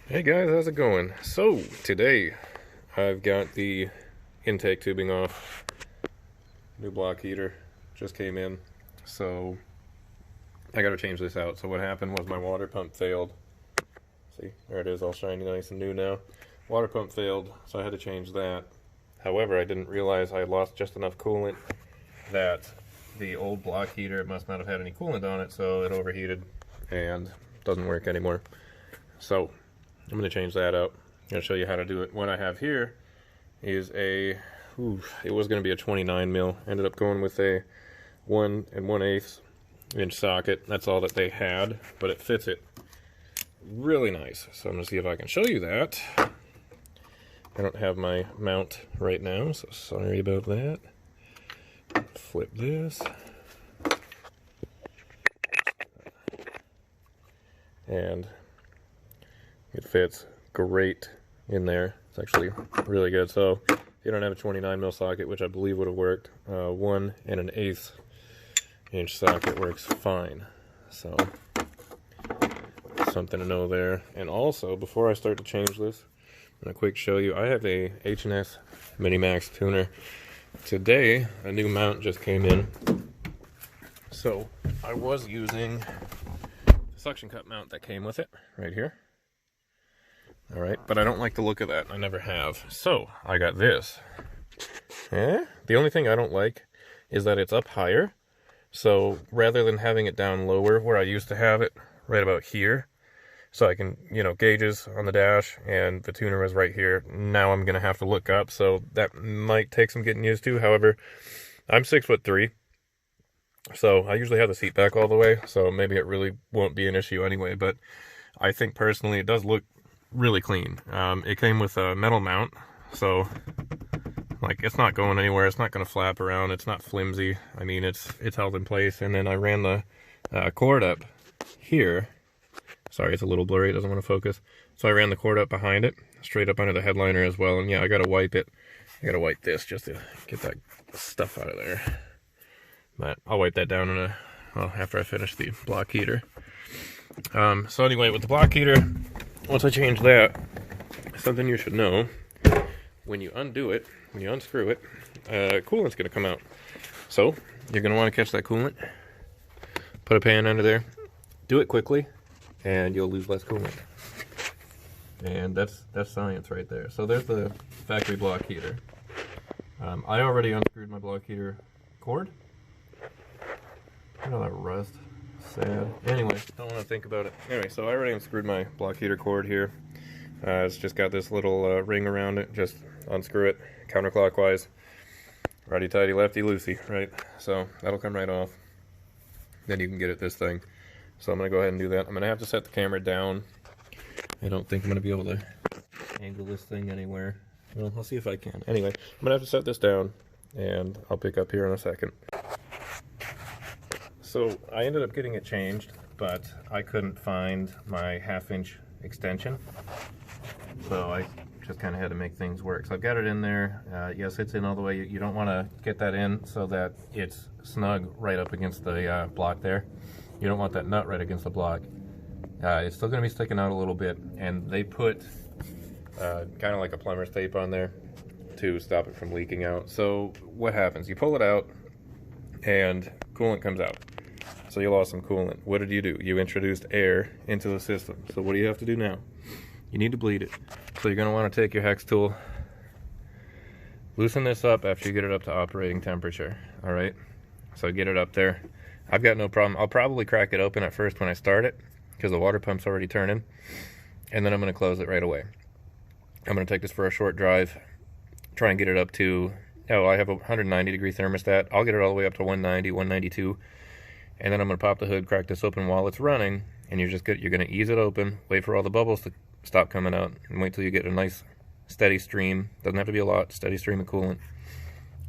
Hey guys, how's it going? So, today I've got the intake tubing off. New block heater just came in. So, I gotta change this out. So, what happened was my water pump failed. See, there it is, all shiny, nice and new now. Water pump failed, so I had to change that. However, I didn't realize I had lost just enough coolant that the old block heater must not have had any coolant on it, so it overheated and doesn't work anymore. So, I'm going to change that out. I'm going to show you how to do it. What I have here is it was going to be a 29 mil. Ended up going with a 1 1/8 inch socket. That's all that they had, but it fits it really nice. So I'm going to see if I can show you that. I don't have my mount right now, so sorry about that. Flip this. And it fits great in there. It's actually really good. So if you don't have a 29 mil socket, which I believe would have worked, 1 1/8 inch socket works fine. So something to know there. And also, before I start to change this, I'm gonna quick show you. I have a H&S Mini Max tuner. Today, a new mount just came in. So I was using the suction cup mount that came with it right here. Alright, but I don't like the look of that. I never have. So, I got this. The only thing I don't like is that it's up higher. So, rather than having it down lower, where I used to have it, right about here, so I can, gauges on the dash, and the tuner was right here. Now I'm going to have to look up, so that might take some getting used to. However, I'm 6'3", so I usually have the seat back all the way, so maybe it really won't be an issue anyway, but I think personally it does look really clean. It came with a metal mount, so like it's not going anywhere. It's not going to flap around. It's not flimsy. I mean, it's held in place. And then I ran the cord up here. Sorry, it's a little blurry. It doesn't want to focus. So I ran the cord up behind it, straight up under the headliner as well. And yeah, I got to wipe it. I got to wipe this just to get that stuff out of there. But I'll wipe that down after I finish the block heater. So anyway, with the block heater, once I change that, something you should know, when you undo it, when you unscrew it, coolant's going to come out. So, you're going to want to catch that coolant, put a pan under there, do it quickly, and you'll lose less coolant. And that's science right there. So there's the factory block heater. I already unscrewed my block heater cord. Look at all that rust. Sad. Anyway, don't want to think about it. Anyway, so I already unscrewed my block heater cord here. It's just got this little ring around it. Just unscrew it counterclockwise. Righty tighty, lefty loosey, right? So that'll come right off. Then you can get at this thing. So I'm going to go ahead and do that. I'm going to have to set the camera down. I don't think I'm going to be able to angle this thing anywhere. Well, I'll see if I can. Anyway, I'm going to have to set this down, and I'll pick up here in a second. So I ended up getting it changed, but I couldn't find my 1/2 inch extension. So I just kind of had to make things work. So I've got it in there. Yes, it's in all the way. You don't want to get that in so that it's snug right up against the block there. You don't want that nut right against the block. It's still going to be sticking out a little bit, and they put kind of like a plumber's tape on there to stop it from leaking out. So what happens? You pull it out, and coolant comes out. So you lost some coolant. What did you do? You introduced air into the system. So what do you have to do now? You need to bleed it. So you're going to want to take your hex tool, loosen this up after you get it up to operating temperature. Alright? So get it up there. I've got no problem. I'll probably crack it open at first when I start it, because the water pump's already turning. And then I'm going to close it right away. I'm going to take this for a short drive, try and get it up to, I have a 190 degree thermostat. I'll get it all the way up to 190, 192. And then I'm going to pop the hood, crack this open while it's running, and you're going to ease it open, wait for all the bubbles to stop coming out, and wait till you get a nice steady stream. Doesn't have to be a lot, steady stream of coolant.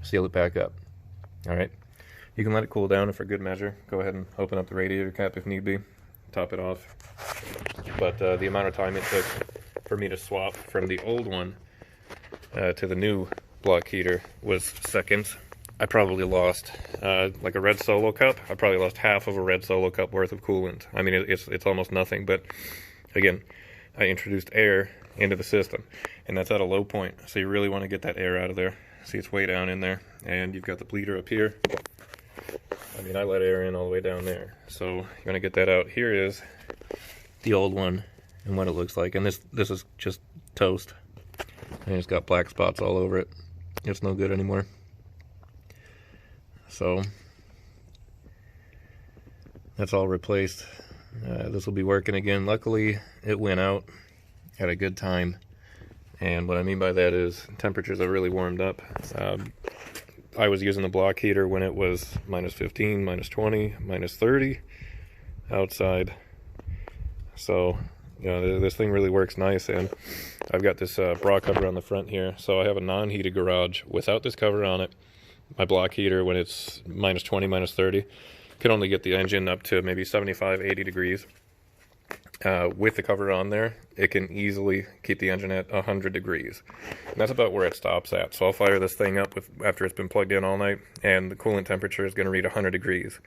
Seal it back up. Alright, you can let it cool down, and for good measure, go ahead and open up the radiator cap if need be, top it off. But the amount of time it took for me to swap from the old one to the new block heater was seconds. I probably lost, like a red Solo cup, I probably lost half of a red Solo cup worth of coolant. I mean, it's almost nothing, but again, I introduced air into the system, and that's at a low point. So you really want to get that air out of there. See, it's way down in there, and you've got the bleeder up here. I mean, I let air in all the way down there. So you want to get that out. Here is the old one and what it looks like. And this is just toast. And it's got black spots all over it. It's no good anymore. So that's all replaced. This will be working again. Luckily, it went out at a good time. And what I mean by that is temperatures have really warmed up. I was using the block heater when it was -15, -20, -30 outside. So, you know, this thing really works nice. And I've got this bra cover on the front here. So I have a non-heated garage without this cover on it. My block heater, when it's -20, -30, can only get the engine up to maybe 75, 80 degrees. With the cover on there, it can easily keep the engine at 100 degrees. And that's about where it stops at. So I'll fire this thing up after it's been plugged in all night, and the coolant temperature is going to read 100 degrees.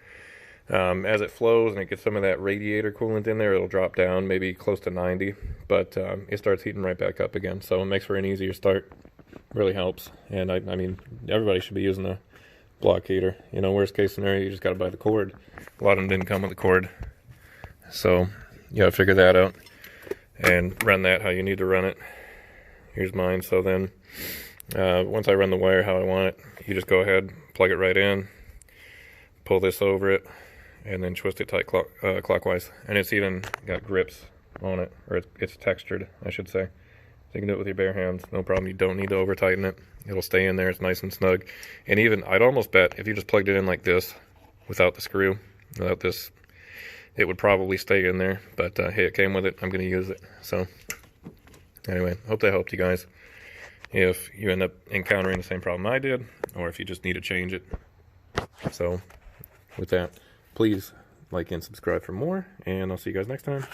As it flows and it gets some of that radiator coolant in there, it'll drop down maybe close to 90, but it starts heating right back up again. So it makes for an easier start. Really helps. And I mean, everybody should be using a block heater. You know, worst case scenario, you just got to buy the cord. A lot of them didn't come with the cord. So you gotta figure that out and run that how you need to run it. Here's mine. So then once I run the wire how I want it, you just go ahead, plug it right in, pull this over it, and then twist it tight clockwise. And it's even got grips on it, or it's textured, I should say. So you can do it with your bare hands, no problem. You don't need to over tighten it. It'll stay in there, it's nice and snug. And even, I'd almost bet if you just plugged it in like this, without the screw, without this, it would probably stay in there, but hey, it came with it. I'm going to use it. So anyway, hope that helped you guys. If you end up encountering the same problem I did, or if you just need to change it. So with that, please like and subscribe for more, and I'll see you guys next time.